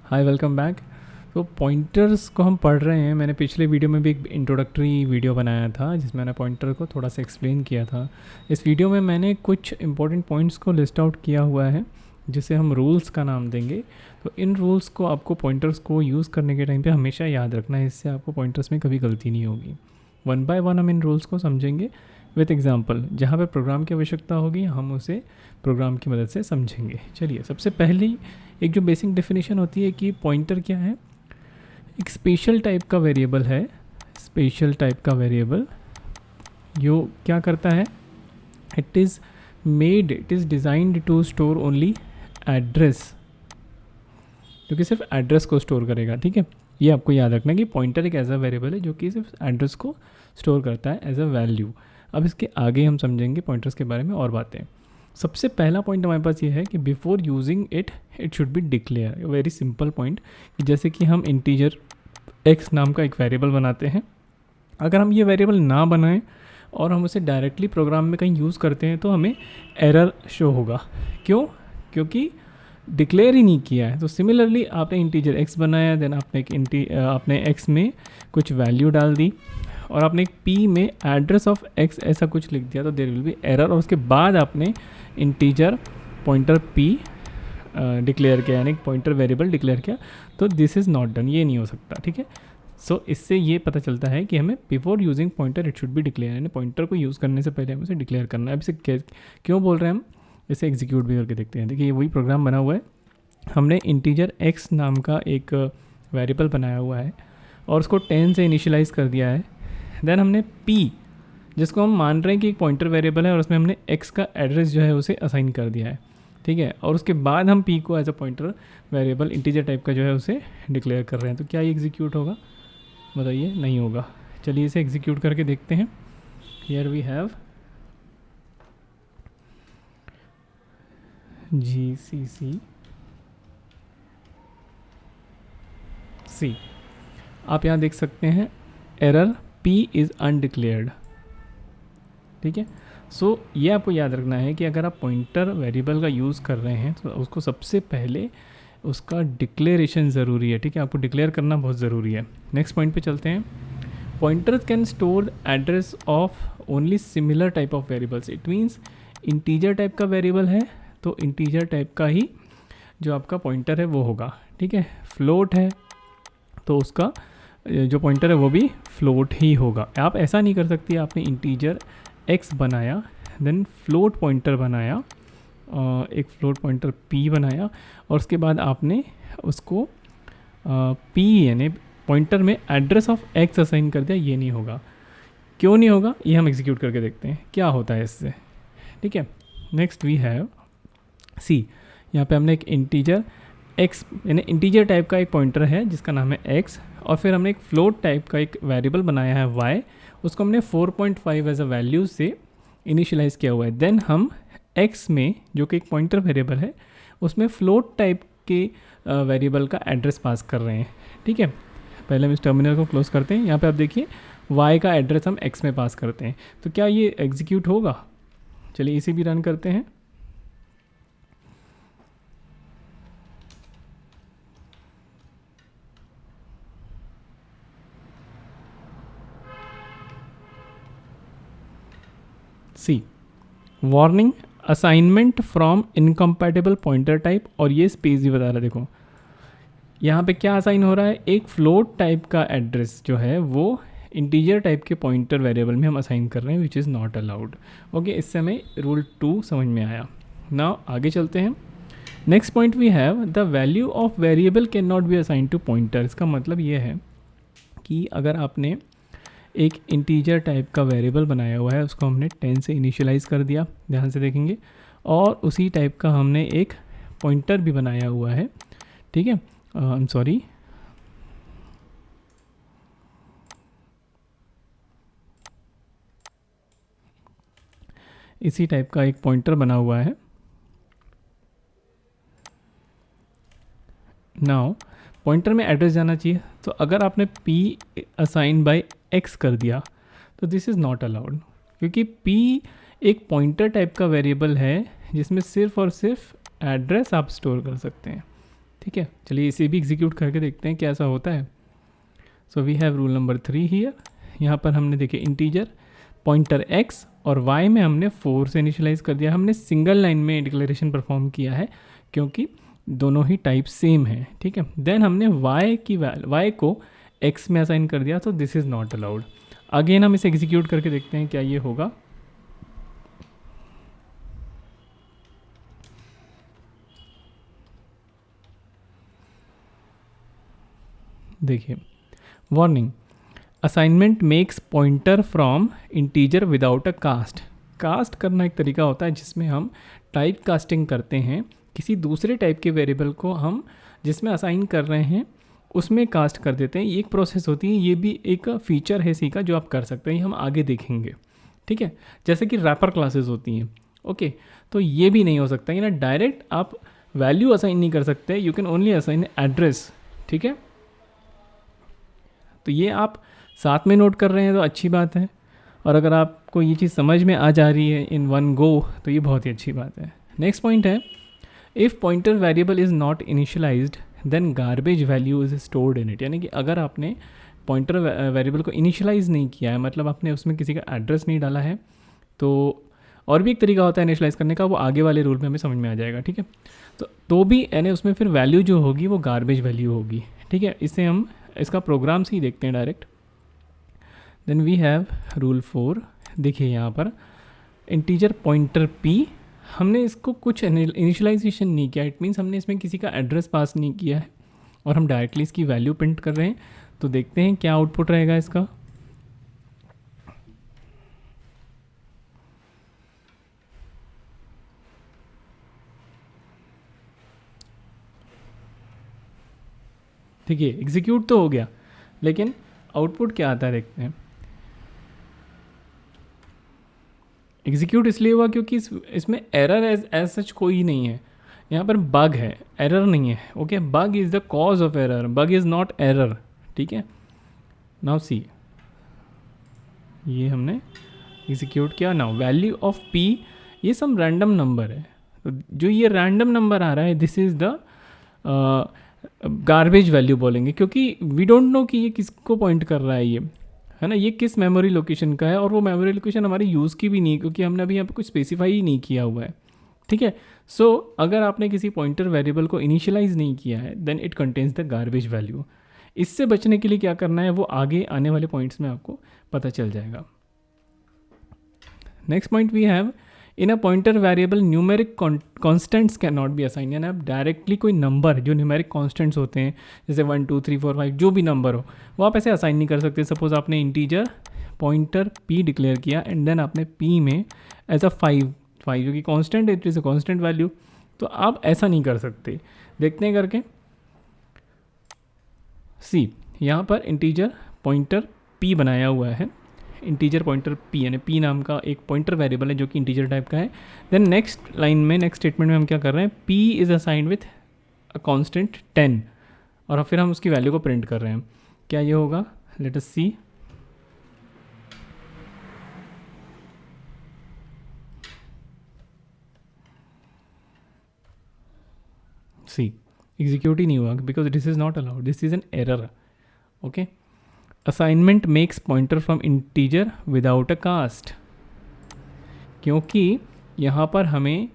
हाय, welcome back. तो pointers को हम पढ़ रहे हैं। मैंने पिछले वीडियो में भी एक इंट्रोडक्टरी वीडियो बनाया था जिसमें मैंने पॉइंटर को थोड़ा सा एक्सप्लेन किया था। इस वीडियो में मैंने कुछ इंपॉर्टेंट पॉइंट्स को लिस्ट आउट किया हुआ है जिसे हम रूल्स का नाम देंगे। तो इन रूल्स को आपको पॉइंटर्स को यूज़ करने के टाइम पे हमेशा याद रखना है, इससे आपको पॉइंटर्स में कभी गलती नहीं होगी। वन बाय वन हम इन रूल्स को समझेंगे विथ एग्जाम्पल। जहाँ पे प्रोग्राम की आवश्यकता होगी हम उसे प्रोग्राम की मदद से समझेंगे। चलिए, सबसे पहली एक जो बेसिक डेफिनेशन होती है कि पॉइंटर क्या है। एक स्पेशल टाइप का वेरिएबल है। स्पेशल टाइप का वेरिएबल जो क्या करता है, it is designed to store only address, जो कि सिर्फ एड्रेस को स्टोर करेगा। ठीक है, ये आपको याद रखना कि पॉइंटर एक ऐसा वेरिएबल है जो कि सिर्फ एड्रेस को स्टोर करता है एज अ वैल्यू। अब इसके आगे हम समझेंगे पॉइंटर्स के बारे में और बातें। सबसे पहला पॉइंट हमारे पास ये है कि before using it should be declare. Very simple point, जैसे कि हम इंटीजर एक्स नाम का एक वेरिएबल बनाते हैं। अगर हम ये वेरिएबल ना बनाएं और हम उसे डायरेक्टली प्रोग्राम में कहीं यूज़ करते हैं तो हमें एरर शो होगा। क्यों? क्योंकि डिक्लेयर ही नहीं किया है। तो सिमिलरली आपने इंटीजर एक्स बनाया, देन आपने एक्स में कुछ वैल्यू डाल दी और आपने एक पी में एड्रेस ऑफ एक्स ऐसा कुछ लिख दिया, तो देयर विल बी एरर। और उसके बाद आपने इंटीजर पॉइंटर पी डिक्लेयर किया, यानी पॉइंटर वेरिएबल डिक्लेयर किया, तो दिस इज़ नॉट डन, ये नहीं हो सकता। ठीक है, सो इससे ये पता चलता है कि हमें before using pointer it should be declare, यानी पॉइंटर को यूज़ करने से पहले हमें इसे डिक्लेयर करना है। अब इसे क्यों बोल रहे हैं हम, इसे एग्जीक्यूट भी करके देखते हैं। देखिए, ये वही प्रोग्राम बना हुआ है। हमने इंटीजर एक्स नाम का एक वेरिएबल बनाया हुआ है और उसको 10 से इनिशियलाइज़ कर दिया है। देन हमने p, जिसको हम मान रहे हैं कि एक पॉइंटर वेरिएबल है, और उसमें हमने x का एड्रेस जो है उसे असाइन कर दिया है। ठीक है, और उसके बाद हम p को as a pointer variable integer type का जो है उसे डिक्लेयर कर रहे हैं। तो क्या ये एग्जीक्यूट होगा? बताइए, नहीं होगा। चलिए इसे एग्जीक्यूट करके देखते हैं। Here we have GCC C। आप यहाँ देख सकते हैं एरर p इज़ अनडिक्लेयर्ड। ठीक है, सो ये आपको याद रखना है कि अगर आप पॉइंटर वेरिएबल का यूज़ कर रहे हैं तो उसको सबसे पहले उसका डिक्लेरेशन ज़रूरी है। ठीक है, आपको डिक्लेयर करना बहुत ज़रूरी है। नेक्स्ट पॉइंट पे चलते हैं। Pointers can store address of only similar type of variables. It means integer type का वेरिएबल है तो इंटीजर टाइप का ही जो आपका पॉइंटर है वो होगा। ठीक है, फ्लोट है तो उसका जो पॉइंटर है वो भी फ्लोट ही होगा। आप ऐसा नहीं कर सकती, आपने इंटीजर x बनाया, देन फ्लोट पॉइंटर बनाया, एक फ्लोट पॉइंटर p बनाया, और उसके बाद आपने उसको p यानी पॉइंटर में एड्रेस ऑफ x असाइन कर दिया। ये नहीं होगा। क्यों नहीं होगा, ये हम एग्जीक्यूट करके देखते हैं क्या होता है इससे। ठीक है, नेक्स्ट वी हैव c। यहाँ पे हमने एक इंटीजर x यानी इंटीजर टाइप का एक पॉइंटर है जिसका नाम है x, और फिर हमने एक फ्लोट टाइप का एक वेरिएबल बनाया है y, उसको हमने 4.5 एज अ वैल्यू से इनिशियलाइज़ किया हुआ है। देन हम x में, जो कि एक पॉइंटर वेरिएबल है, उसमें फ्लोट टाइप के वेरिएबल का एड्रेस पास कर रहे हैं। ठीक है, पहले हम इस टर्मिनल को क्लोज करते हैं। यहाँ पे आप देखिए y का एड्रेस हम x में पास करते हैं, तो क्या ये एग्जीक्यूट होगा? चलिए इसे भी रन करते हैं। C, warning, assignment from incompatible pointer type, और ये स्पेस भी बता रहा है। देखो यहाँ पे क्या असाइन हो रहा है, एक फ्लोट टाइप का एड्रेस जो है वो इंटीजर टाइप के पॉइंटर वेरिएबल में हम असाइन कर रहे हैं, which is not allowed. Okay, इससे हमें रूल 2 समझ में आया। नाउ आगे चलते हैं। Next point we have the value of variable can not be assign to pointer. इसका मतलब ये है कि अगर आपने एक इंटीजर टाइप का वेरिएबल बनाया हुआ है, उसको हमने 10 से इनिशियलाइज़ कर दिया, ध्यान से देखेंगे, और उसी टाइप का हमने एक पॉइंटर भी बनाया हुआ है। ठीक है, आई एम सॉरी, इसी टाइप का एक पॉइंटर बना हुआ है। नाउ पॉइंटर में एड्रेस जाना चाहिए, तो अगर आपने p असाइन बाय x कर दिया तो दिस इज़ नॉट अलाउड, क्योंकि p एक पॉइंटर टाइप का वेरिएबल है जिसमें सिर्फ और सिर्फ एड्रेस आप स्टोर कर सकते हैं। ठीक है, चलिए इसे भी एग्जीक्यूट करके देखते हैं कैसा होता है। So we have rule number 3 here. यहाँ पर हमने देखे इंटीजर पॉइंटर x और y में हमने 4 से इनिशियलाइज कर दिया। हमने सिंगल लाइन में डिक्लेरेशन परफॉर्म किया है क्योंकि दोनों ही टाइप सेम है, ठीक है। देन हमने y को x में असाइन कर दिया, तो this is not allowed. Again हम इसे एग्जीक्यूट करके देखते हैं क्या ये होगा। देखिए, warning, assignment makes pointer from integer without a cast. Cast करना एक तरीका होता है जिसमें हम टाइप कास्टिंग करते हैं, किसी दूसरे टाइप के वेरिएबल को हम जिसमें असाइन कर रहे हैं उसमें कास्ट कर देते हैं। ये एक प्रोसेस होती है, ये भी एक फीचर है सी का जो आप कर सकते हैं, ये हम आगे देखेंगे, ठीक है। जैसे कि रैपर क्लासेस होती हैं, ओके, तो ये भी नहीं हो सकता, ये ना डायरेक्ट आप वैल्यू असाइन नहीं कर सकते, you can only assign address, ठीक है। तो ये आप साथ में नोट कर रहे हैं तो अच्छी बात है, और अगर आपको ये चीज़ समझ में आ जा रही है इन वन गो तो ये बहुत ही अच्छी बात है। नेक्स्ट पॉइंट है, if pointer variable is not initialized then garbage value is stored in it. यानी कि अगर आपने पॉइंटर वेरिएबल को इनिशियलाइज नहीं किया है, मतलब आपने उसमें किसी का एड्रेस नहीं डाला है, तो और भी एक तरीका होता है इनिशियलाइज करने का, वो आगे वाले रूल में हमें समझ में आ जाएगा, ठीक है। तो भी यानी उसमें फिर वैल्यू जो होगी वो गार्बेज वैल्यू होगी, ठीक है। इससे हम इसका प्रोग्राम से ही देखते हैं direct. Then we have rule 4। देखिए यहाँ पर इंटीजर पॉइंटर p, हमने इसको कुछ इनिशियलाइजेशन नहीं किया, इट मीन्स हमने इसमें किसी का एड्रेस पास नहीं किया है और हम डायरेक्टली इसकी वैल्यू प्रिंट कर रहे हैं। तो देखते हैं क्या आउटपुट रहेगा इसका। देखिए एग्जीक्यूट तो हो गया, लेकिन आउटपुट क्या आता है देखते हैं। एग्जीक्यूट इसलिए हुआ क्योंकि इसमें एरर एज सच कोई नहीं है, यहाँ पर बग है, एरर नहीं है, okay. Bug is the cause of error, bug is not error, ठीक है। नाउ सी, ये हमने एग्जीक्यूट किया। नाउ वैल्यू ऑफ p, ये सम रैंडम नंबर है, तो जो ये रैंडम नंबर आ रहा है this is the garbage value बोलेंगे, क्योंकि वी डोंट नो कि ये किसको पॉइंट कर रहा है, ये है ना, ये किस मेमोरी लोकेशन का है, और वो मेमोरी लोकेशन हमारी यूज़ की भी नहीं है क्योंकि हमने अभी यहाँ पे कुछ स्पेसिफाई ही नहीं किया हुआ है, ठीक है। सो अगर आपने किसी पॉइंटर वेरिएबल को इनिशियलाइज नहीं किया है then it contains the garbage value. इससे बचने के लिए क्या करना है वो आगे आने वाले पॉइंट्स में आपको पता चल जाएगा। Next point we have, in a pointer variable numeric constants can not be assign. यानी आप डायरेक्टली कोई नंबर जो न्यूमेरिक कॉन्स्टेंट्स होते हैं जैसे 1 2 3 4 5 जो भी नंबर हो वो आप ऐसे असाइन नहीं कर सकते। सपोज आपने इंटीजर पॉइंटर p डिक्लेयर किया एंड देन आपने p में एज अ 5 जो कि कॉन्स्टेंट है, it is a constant value, तो आप ऐसा नहीं कर सकते। देखते हैं करके। सी, यहाँ पर इंटीजर पॉइंटर p बनाया हुआ है, इंटीजर पॉइंटर p यानी p नाम का एक पॉइंटर वेरिएबल है जो कि इंटीजर टाइप का है। देन नेक्स्ट लाइन में, नेक्स्ट स्टेटमेंट में हम क्या कर रहे हैं, p is assigned with a constant 10 और फिर हम उसकी वैल्यू को प्रिंट कर रहे हैं। क्या ये होगा, लेट अस सी। सी एग्जीक्यूट ही नहीं हुआ because this is not allowed, this is an error, okay. Assignment makes pointer from integer without a cast, क्योंकि यहाँ पर हमें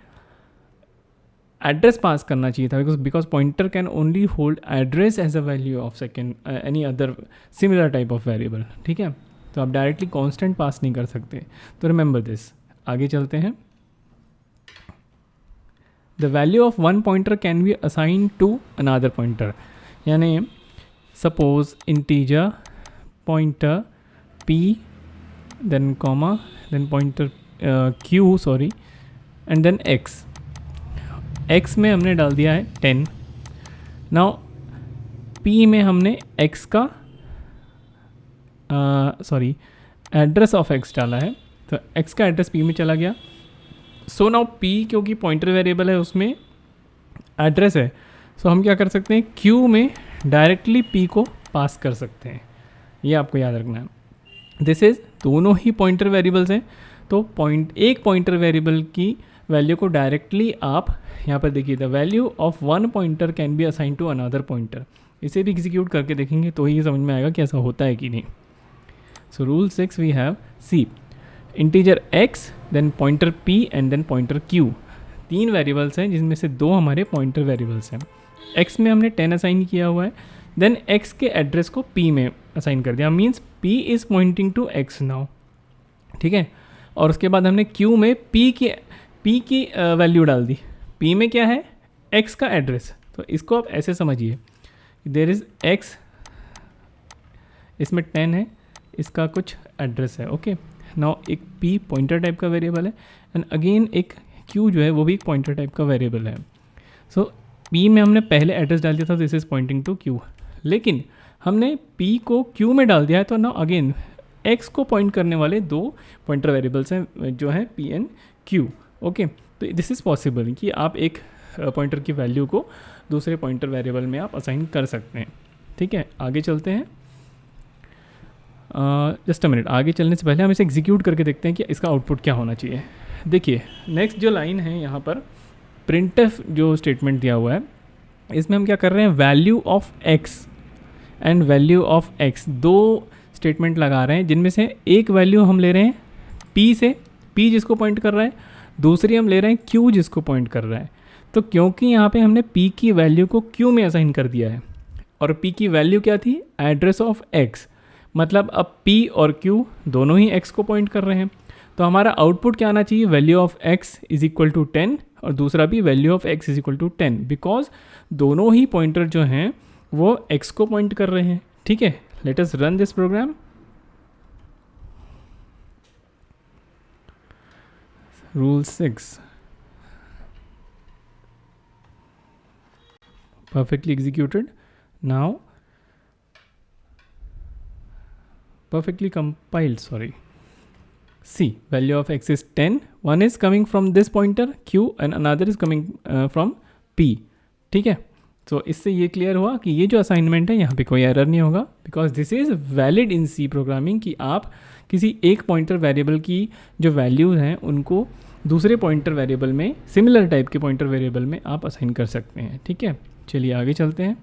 एड्रेस पास करना चाहिए था because pointer can only hold address as a value of second any other similar type of variable, ठीक है। तो आप डायरेक्टली कांस्टेंट पास नहीं कर सकते, तो रिमेंबर दिस। आगे चलते हैं। The value of one pointer can be assign to another pointer, यानी suppose integer pointer p then comma then pointer q sorry and then x में हमने डाल दिया है 10। नाउ p में हमने x का सॉरी एड्रेस ऑफ x डाला है, तो x का एड्रेस p में चला गया। सो नाउ p क्योंकि पॉइंटर वेरिएबल है उसमें एड्रेस है, सो हम क्या कर सकते हैं, q में डायरेक्टली p को पास कर सकते हैं, ये आपको याद रखना है। दिस इज़ दोनों ही पॉइंटर वेरिएबल्स हैं, तो एक पॉइंटर वेरिएबल की वैल्यू को डायरेक्टली आप यहाँ पर देखिए, the value of one pointer can be assign to another pointer. इसे भी एग्जीक्यूट करके देखेंगे तो ही समझ में आएगा कि ऐसा होता है कि नहीं। So rule 6 we have C integer x then pointer p and then pointer q। 3 variables हैं जिसमें से 2 हमारे पॉइंटर वेरिएबल्स हैं। x में हमने 10 असाइन किया हुआ है, देन x के एड्रेस को p में असाइन कर दिया, means p is pointing to x now, ठीक है। और उसके बाद हमने q में p की वैल्यू डाल दी। p में क्या है, x का एड्रेस। तो इसको आप ऐसे समझिए, देयर इज़ x, इसमें 10 है, इसका कुछ एड्रेस है, ओके। नाउ एक p पॉइंटर टाइप का वेरिएबल है एंड अगेन एक q जो है वो भी एक पॉइंटर टाइप का वेरिएबल है। सो p में हमने पहले एड्रेस डाल दिया था, this is pointing to q, लेकिन हमने p को q में डाल दिया है, तो नाउ अगेन x को पॉइंट करने वाले 2 पॉइंटर वेरिएबल्स हैं जो हैं p एंड q, ओके। तो दिस इज़ पॉसिबल कि आप एक पॉइंटर की वैल्यू को दूसरे पॉइंटर वेरिएबल में आप असाइन कर सकते हैं, ठीक है। आगे चलते हैं, जस्ट अ मिनट। आगे चलने से पहले हम इसे एग्जीक्यूट करके देखते हैं कि इसका आउटपुट क्या होना चाहिए। देखिए नेक्स्ट जो लाइन है यहाँ पर, प्रिंटफ जो स्टेटमेंट दिया हुआ है, इसमें हम क्या कर रहे हैं, value of x and value of x, 2 statement लगा रहे हैं, जिनमें से एक वैल्यू हम ले रहे हैं p से, p जिसको पॉइंट कर रहा है, दूसरी हम ले रहे हैं q जिसको पॉइंट कर रहा है। तो क्योंकि यहाँ पे हमने p की वैल्यू को q में असाइन कर दिया है और p की वैल्यू क्या थी, एड्रेस ऑफ x, मतलब अब p और q दोनों ही x को पॉइंट कर रहे हैं। तो हमारा आउटपुट क्या आना चाहिए, value of x is equal to 10 और दूसरा भी value of x is equal to 10, because दोनों ही पॉइंटर जो हैं वो x को पॉइंट कर रहे हैं, ठीक है। Let us run this program. Rule 6 perfectly executed, now perfectly compiled, sorry. See, value of x is 10, one is coming from this pointer q and another is coming from p, ठीक है। तो इससे ये क्लियर हुआ कि ये जो assignment है यहाँ पे कोई एरर नहीं होगा, because this is valid in C programming कि आप किसी एक पॉइंटर वेरिएबल की जो वैल्यूज़ हैं उनको दूसरे पॉइंटर वेरिएबल में, सिमिलर टाइप के पॉइंटर वेरिएबल में आप असाइन कर सकते हैं, ठीक है। चलिए आगे चलते हैं।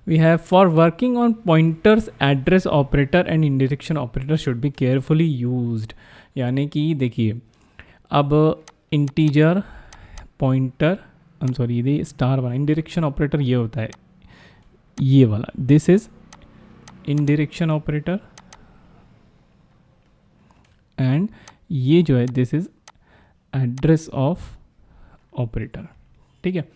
We have for working on pointers address operator and indirection operator should be carefully used, यानी कि देखिए अब integer pointer, I am sorry ये स्टार वाला इंडिरेक्शन ऑपरेटर ये होता है, ये वाला, this is indirection operator and ये जो है this is address of operator, ठीक है।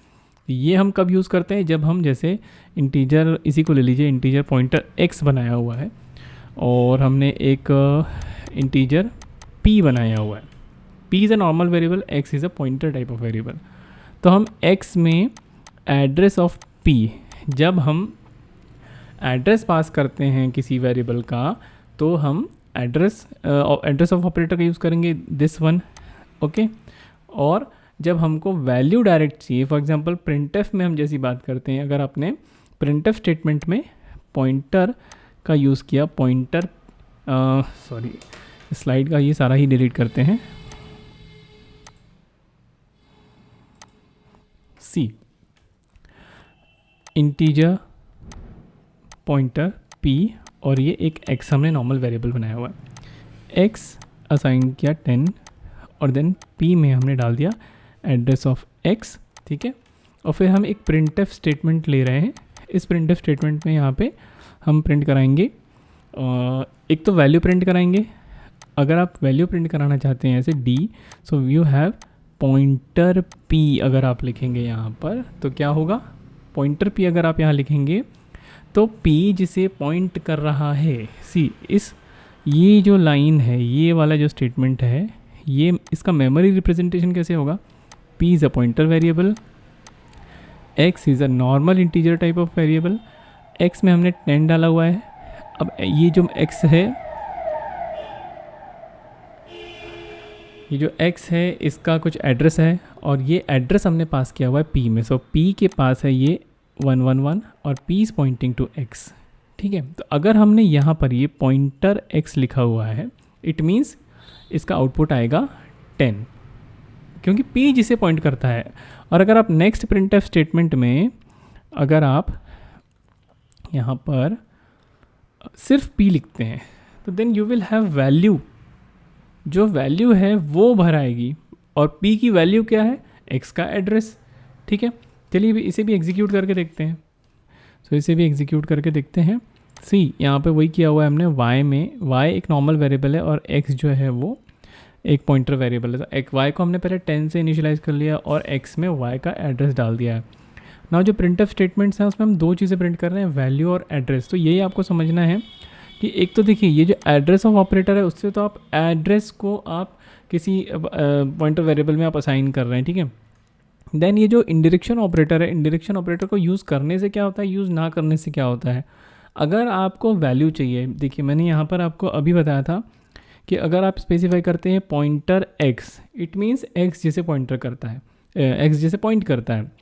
ये हम कब यूज़ करते हैं, जब हम जैसे इंटीजर, इसी को ले लीजिए, इंटीजर पॉइंटर x बनाया हुआ है और हमने एक इंटीजर p बनाया हुआ है। p is a normal variable, x is a pointer type of variable. तो हम x में एड्रेस ऑफ p, जब हम एड्रेस पास करते हैं किसी वेरिएबल का, तो हम एड्रेस ऑफ ऑपरेटर का यूज़ करेंगे, दिस वन, ओके। और जब हमको वैल्यू डायरेक्ट चाहिए, फॉर एग्जांपल प्रिंटफ में हम जैसी बात करते हैं, अगर आपने प्रिंटफ स्टेटमेंट में पॉइंटर का यूज़ किया, पॉइंटर, सॉरी स्लाइड का ये सारा ही डिलीट करते हैं, सी इंटीजर पॉइंटर p और ये एक x हमने नॉर्मल वेरिएबल बनाया हुआ है, x असाइन किया 10 और देन p में हमने डाल दिया एड्रेस ऑफ x, ठीक है। और फिर हम एक प्रिंटफ स्टेटमेंट ले रहे हैं। इस प्रिंटफ स्टेटमेंट में यहाँ पे हम प्रिंट कराएंगे, एक तो वैल्यू प्रिंट कराएंगे। अगर आप वैल्यू प्रिंट कराना चाहते हैं ऐसे d, so you have pointer p, अगर आप लिखेंगे यहाँ पर तो क्या होगा, पॉइंटर p अगर आप यहाँ लिखेंगे तो p जिसे पॉइंट कर रहा है, सी ये जो लाइन है, ये वाला जो स्टेटमेंट है, ये इसका मेमोरी रिप्रेजेंटेशन कैसे होगा, p is a pointer variable, x is a normal integer type of variable, x में हमने 10 डाला हुआ है। अब ये जो x है, ये जो x है इसका कुछ एड्रेस है और ये एड्रेस हमने पास किया हुआ है p में, सो p के पास है ये 111 और p is pointing to x, ठीक है। तो अगर हमने यहाँ पर ये पॉइंटर x लिखा हुआ है, इट मीन्स इसका आउटपुट आएगा 10, क्योंकि p जिसे पॉइंट करता है। और अगर आप नेक्स्ट प्रिंटफ स्टेटमेंट में अगर आप यहाँ पर सिर्फ p लिखते हैं तो then you will have value, जो वैल्यू है वो भर आएगी, और p की वैल्यू क्या है, x का एड्रेस। ठीक है, चलिए इसे भी एग्जीक्यूट करके देखते हैं। सो इसे भी एग्जीक्यूट करके देखते हैं। सी यहाँ पे वही किया हुआ है हमने, y में y एक नॉर्मल वेरिएबल है और x जो है वो एक पॉइंटर वेरिएबल है। तो एक y को हमने पहले 10 से इनिशियलाइज कर लिया और x में y का एड्रेस डाल दिया है। ना जो प्रिंटफ स्टेटमेंट्स हैं उसमें हम दो चीज़ें प्रिंट कर रहे हैं, वैल्यू और एड्रेस। तो यही आपको समझना है कि एक तो देखिए ये जो एड्रेस ऑफ ऑपरेटर है उससे तो आप एड्रेस को आप किसी पॉइंटर वेरिएबल में आप असाइन कर रहे हैं, ठीक है। देन ये जो इंडायरेक्शन ऑपरेटर है, इंडायरेक्शन ऑपरेटर को यूज़ करने से क्या होता है, यूज़ ना करने से क्या होता है। अगर आपको वैल्यू चाहिए, देखिए मैंने यहाँ पर आपको अभी बताया था कि अगर आप स्पेसिफाई करते हैं pointer x, it means x जैसे पॉइंटर करता है, x जैसे पॉइंट करता है।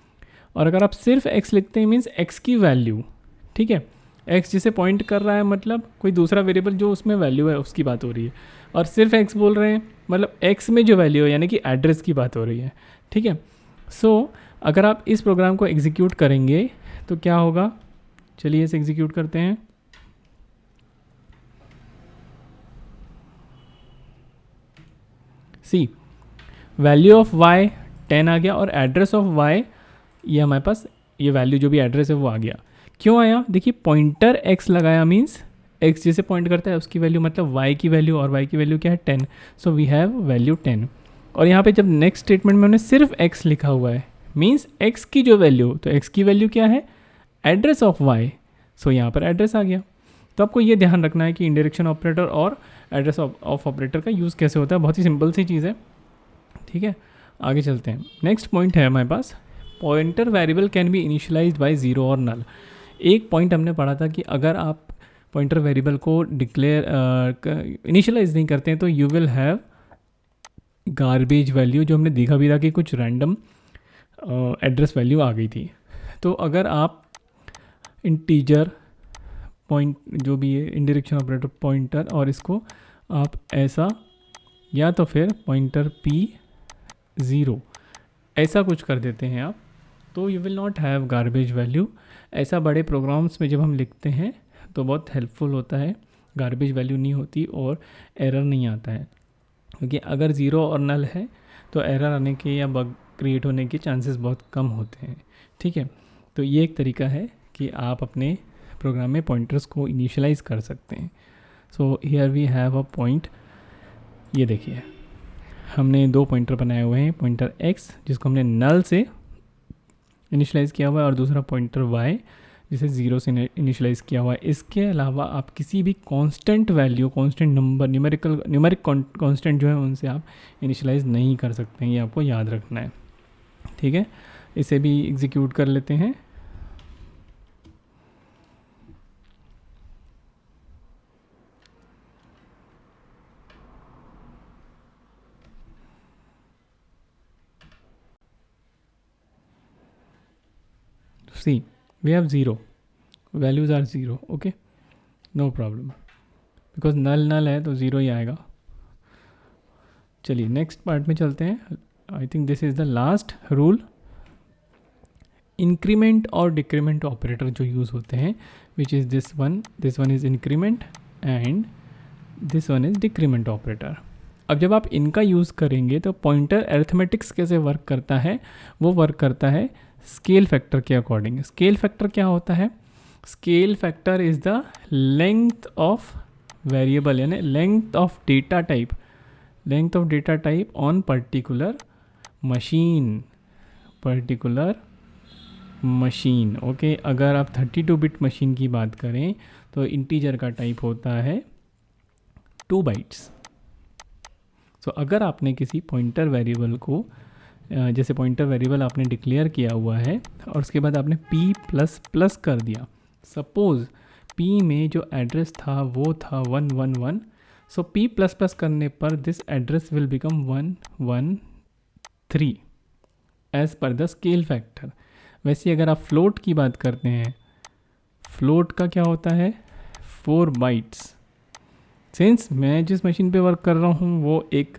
और अगर आप सिर्फ x लिखते हैं मीन्स x की वैल्यू, ठीक है, x जैसे पॉइंट कर रहा है मतलब कोई दूसरा वेरिएबल जो उसमें वैल्यू है उसकी बात हो रही है। और सिर्फ x बोल रहे हैं मतलब x में जो वैल्यू है यानी कि एड्रेस की बात हो रही है, ठीक है। सो अगर आप इस प्रोग्राम को एग्जीक्यूट करेंगे तो क्या होगा, चलिए इसे एग्जीक्यूट करते हैं। सी वैल्यू ऑफ y 10 आ गया और एड्रेस ऑफ y ये हमारे पास ये वैल्यू जो भी एड्रेस है वो आ गया। क्यों आया, देखिए पॉइंटर x लगाया मीन्स x जैसे पॉइंट करता है उसकी वैल्यू मतलब y की वैल्यू, और y की वैल्यू क्या है 10। So we have value 10। और यहाँ पे जब नेक्स्ट स्टेटमेंट में हमने सिर्फ x लिखा हुआ है मीन्स x की जो वैल्यू, तो x की वैल्यू क्या है, एड्रेस ऑफ y। सो यहाँ पर एड्रेस आ गया। तो आपको ये ध्यान रखना है कि इंडायरेक्शन ऑपरेटर और एड्रेस ऑफ ऑपरेटर का यूज़ कैसे होता है, बहुत ही सिंपल सी चीज़ है, ठीक है। आगे चलते हैं। नेक्स्ट पॉइंट है हमारे पास, pointer variable can be initialised by zero और नल। एक पॉइंट हमने पढ़ा था कि अगर आप पॉइंटर वेरिएबल को डिक्लेयर इनिशियलाइज नहीं करते हैं तो you will have garbage value, जो हमने देखा भी था कि कुछ रैंडम एड्रेस वैल्यू आ गई थी। तो अगर आप इंटीजर पॉइंट जो भी है इंडायरेक्शन ऑपरेटर पॉइंटर, और इसको आप ऐसा या तो फिर पॉइंटर p0 ऐसा कुछ कर देते हैं आप, तो you will not have garbage value. ऐसा बड़े प्रोग्राम्स में जब हम लिखते हैं तो बहुत हेल्पफुल होता है, गार्बेज वैल्यू नहीं होती और एरर नहीं आता है। क्योंकि अगर ज़ीरो और नल है तो एरर आने के या बग क्रिएट होने के चांसेस बहुत कम होते हैं, ठीक है। तो ये एक तरीका है कि आप अपने प्रोग्राम में पॉइंटर्स को इनिशियलाइज कर सकते हैं। So here we have a point, ये देखिए हमने दो पॉइंटर बनाए हुए हैं, पॉइंटर x जिसको हमने नल से इनिशियलाइज़ किया हुआ है और दूसरा पॉइंटर y जिसे ज़ीरो से इनिशियलाइज़ किया हुआ है। इसके अलावा आप किसी भी constant value, constant number, numeric constant जो है उनसे आप इनिशियलाइज़ नहीं कर सकते हैं, ये आपको याद रखना है, ठीक है। इसे भी एग्जीक्यूट कर लेते हैं। See, we have 0, values are 0, okay, no problem, because नल है तो 0 ही आएगा। चलिए नेक्स्ट पार्ट में चलते हैं। I think this is the last rule. Increment और डिक्रीमेंट ऑपरेटर जो यूज़ होते हैं, which is this one is increment and this one is decrement operator. अब जब आप इनका यूज़ करेंगे तो पॉइंटर अरिथमेटिक्स कैसे वर्क करता है, वो वर्क करता है स्केल फैक्टर के अकॉर्डिंग। स्केल फैक्टर क्या होता है, scale factor is the length of variable यानी length of data type on particular machine, okay. अगर आप 32 बिट मशीन की बात करें तो इंटीजर का टाइप होता है 2 बाइट्स। सो अगर आपने किसी पॉइंटर वेरिएबल को जैसे पॉइंटर वेरिएबल आपने डिक्लेयर किया हुआ है और उसके बाद आपने p++ कर दिया, सपोज़ p में जो एड्रेस था वो था 111, सो p++ करने पर this address will become 113 as per the scale factor. वैसे अगर आप फ्लोट की बात करते हैं, फ्लोट का क्या होता है 4 बाइट्स, सिंस मैं जिस मशीन पे वर्क कर रहा हूँ वो एक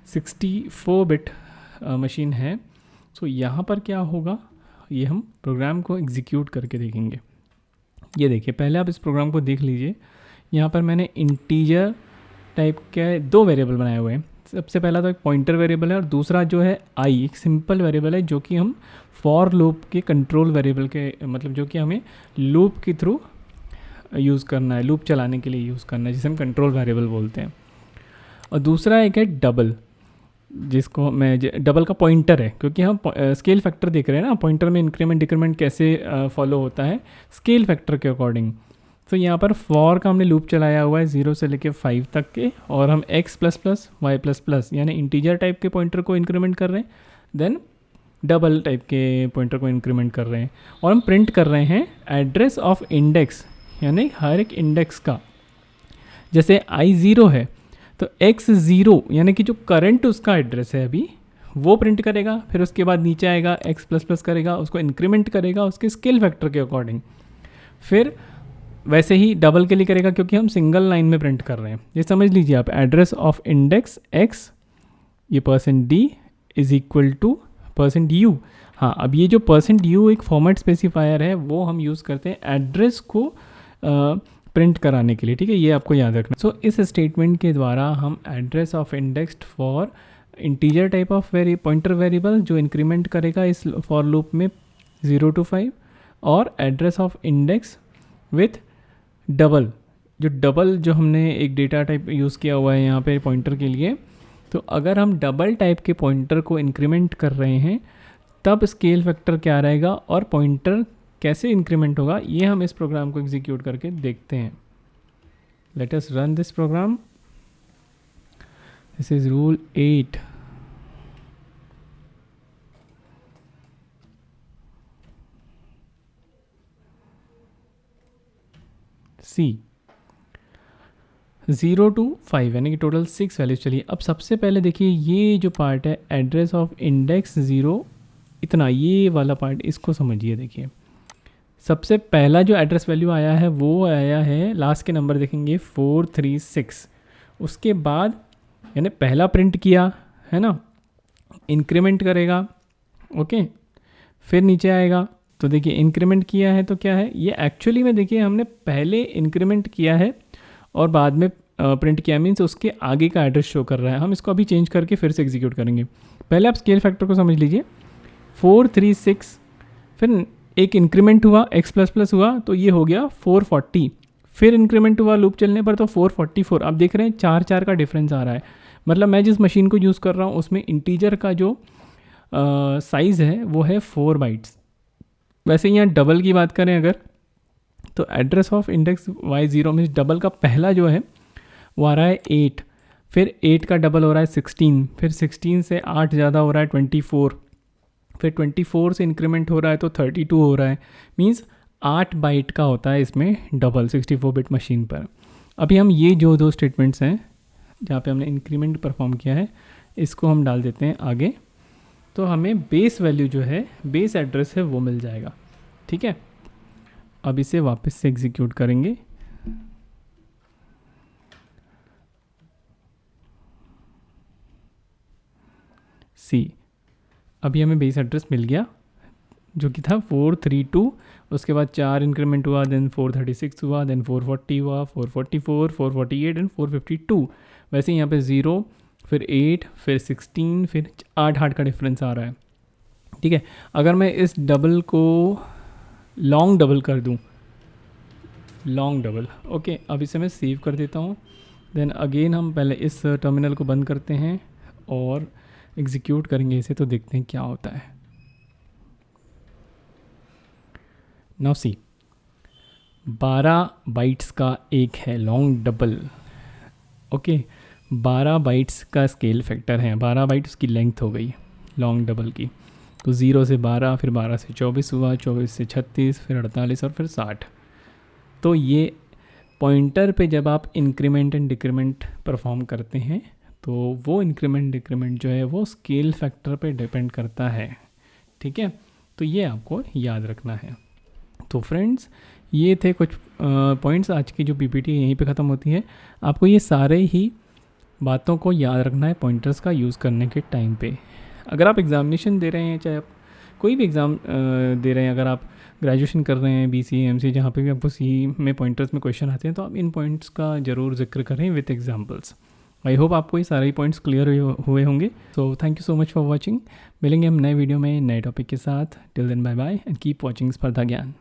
64 बिट मशीन है, सो यहाँ पर क्या होगा, ये हम प्रोग्राम को एग्जीक्यूट करके देखेंगे। ये देखिए, पहले आप इस प्रोग्राम को देख लीजिए। यहाँ पर मैंने इंटीजर टाइप के दो वेरिएबल बनाए हुए हैं। सबसे पहला तो एक पॉइंटर वेरिएबल है और दूसरा जो है आई, एक सिंपल वेरिएबल है जो कि हम फॉर लूप के कंट्रोल वेरिएबल के, मतलब जो कि हमें लूप के थ्रू यूज़ करना है, लूप चलाने के लिए यूज़ करना है, जिसे हम कंट्रोल वेरिएबल बोलते हैं। और दूसरा एक है डबल, जिसको मैं डबल का पॉइंटर है, क्योंकि हम स्केल फैक्टर देख रहे हैं ना, पॉइंटर में इंक्रीमेंट डिक्रीमेंट कैसे फॉलो होता है स्केल फैक्टर के अकॉर्डिंग। तो यहाँ पर फॉर का हमने लूप चलाया हुआ है 0 से लेके 5 तक के, और हम x plus plus y plus plus यानी इंटीजर टाइप के पॉइंटर को इंक्रीमेंट कर रहे हैं, देन डबल टाइप के पॉइंटर को इंक्रीमेंट कर रहे हैं, और हम प्रिंट कर रहे हैं एड्रेस ऑफ इंडेक्स, यानी हर एक इंडेक्स का। जैसे i0 है तो x0 यानी कि जो करंट उसका एड्रेस है अभी, वो प्रिंट करेगा, फिर उसके बाद नीचे आएगा x प्लस प्लस करेगा, उसको इंक्रीमेंट करेगा उसके स्केल फैक्टर के अकॉर्डिंग। फिर वैसे ही डबल के लिए करेगा, क्योंकि हम सिंगल लाइन में प्रिंट कर रहे हैं। ये समझ लीजिए आप, एड्रेस ऑफ इंडेक्स x, ये %d is equal to %u। हाँ, अब ये जो %u एक फॉर्मेट स्पेसिफायर है, वो हम यूज़ करते हैं एड्रेस को प्रिंट कराने के लिए, ठीक है, ये आपको याद रखना। सो इस स्टेटमेंट के द्वारा हम address of indexed for integer type of pointer variable जो इंक्रीमेंट करेगा इस फॉर लूप में 0 to 5, और address of index with double, जो हमने एक डेटा टाइप यूज़ किया हुआ है यहाँ पे पॉइंटर के लिए। तो अगर हम डबल टाइप के पॉइंटर को इंक्रीमेंट कर रहे हैं तब स्केल फैक्टर क्या रहेगा और पॉइंटर कैसे इंक्रीमेंट होगा, ये हम इस प्रोग्राम को एग्जीक्यूट करके देखते हैं। Let us run this program. This is rule 8। C 0 to 5 यानी कि टोटल 6 वैल्यूज। चलिए अब सबसे पहले देखिए, ये जो पार्ट है एड्रेस ऑफ इंडेक्स 0, इतना ये वाला पार्ट, इसको समझिए। देखिए सबसे पहला जो एड्रेस वैल्यू आया है वो आया है, लास्ट के नंबर देखेंगे 436। उसके बाद यानी पहला प्रिंट किया है ना, इंक्रीमेंट करेगा, ओके, फिर नीचे आएगा। तो देखिए इंक्रीमेंट किया है तो क्या है, ये एक्चुअली में देखिए हमने पहले इंक्रीमेंट किया है और बाद में प्रिंट किया, मीन्स उसके आगे का एड्रेस शो कर रहा है। हम इसको अभी चेंज करके फिर से एग्जीक्यूट करेंगे। पहले आप स्केल फैक्टर को समझ लीजिए, 436, फिर एक इंक्रीमेंट हुआ x प्लस प्लस हुआ तो ये हो गया 440, फिर इंक्रीमेंट हुआ लूप चलने पर तो 444। आप देख रहे हैं 4 का डिफरेंस आ रहा है। मतलब मैं जिस मशीन को यूज़ कर रहा हूँ उसमें इंटीजर का जो साइज़ है वो है 4 बाइट्स। वैसे यहाँ डबल की बात करें अगर, तो एड्रेस ऑफ इंडेक्स y0 में डबल का पहला जो है वो आ रहा है 8, फिर 8 का डबल हो रहा है 16, फिर 16 से 8 ज़्यादा हो रहा है 24, फिर 24 से इंक्रीमेंट हो रहा है तो 32 हो रहा है। मींस 8 बाइट का होता है इसमें डबल 64 बिट मशीन पर। अभी हम ये जो दो स्टेटमेंट्स हैं जहाँ पे हमने इंक्रीमेंट परफॉर्म किया है, इसको हम डाल देते हैं आगे, तो हमें बेस वैल्यू जो है, बेस एड्रेस है वो मिल जाएगा। ठीक है, अब इसे वापस से एग्जीक्यूट करेंगे। सी, अभी हमें बेस एड्रेस मिल गया जो कि था 432, उसके बाद 4 इंक्रीमेंट हुआ, देन 436 हुआ, देन 440 हुआ, 444, 448 एंड 452। वैसे यहाँ पे 0, फिर 8, फिर 16, फिर 8 का डिफरेंस आ रहा है। ठीक है, अगर मैं इस डबल को लॉन्ग डबल कर दूँ, लॉन्ग डबल, ओके, अब इसे मैं सेव कर देता हूँ। देन अगेन हम पहले इस टर्मिनल को बंद करते हैं और एग्जीक्यूट करेंगे इसे, तो देखते हैं क्या होता है। नाउ सी, 12 बाइट्स का एक है लॉन्ग डबल, ओके, 12 बाइट्स का स्केल फैक्टर है, 12 बाइट उसकी लेंथ हो गई लॉन्ग डबल की। तो 0 से 12, फिर 12 से 24 हुआ, 24 से 36, फिर 48 और फिर 60। तो ये पॉइंटर पे जब आप इंक्रीमेंट एंड डिक्रीमेंट परफॉर्म करते हैं तो वो इंक्रीमेंट डिक्रीमेंट जो है वो स्केल फैक्टर पे डिपेंड करता है। ठीक है, तो ये आपको याद रखना है। तो फ्रेंड्स, ये थे कुछ पॉइंट्स आज की जो पीपीटी यहीं पे ख़त्म होती है। आपको ये सारे ही बातों को याद रखना है पॉइंटर्स का यूज़ करने के टाइम पे। अगर आप एग्ज़ामिनेशन दे रहे हैं, चाहे आप कोई भी एग्ज़ाम दे रहे हैं, अगर आप ग्रेजुएशन कर रहे हैं BCA MCA जहाँ पे भी आपको सी में पॉइंटर्स में क्वेश्चन आते हैं, तो आप इन पॉइंट्स का ज़रूर जिक्र करें विथ एग्जांपल्स। आई होप आपको ये सारे पॉइंट्स क्लियर हुए होंगे। So thank you so much for watching. मिलेंगे हम नए वीडियो में नए टॉपिक के साथ। Till then bye bye and keep watching Spardha ज्ञान।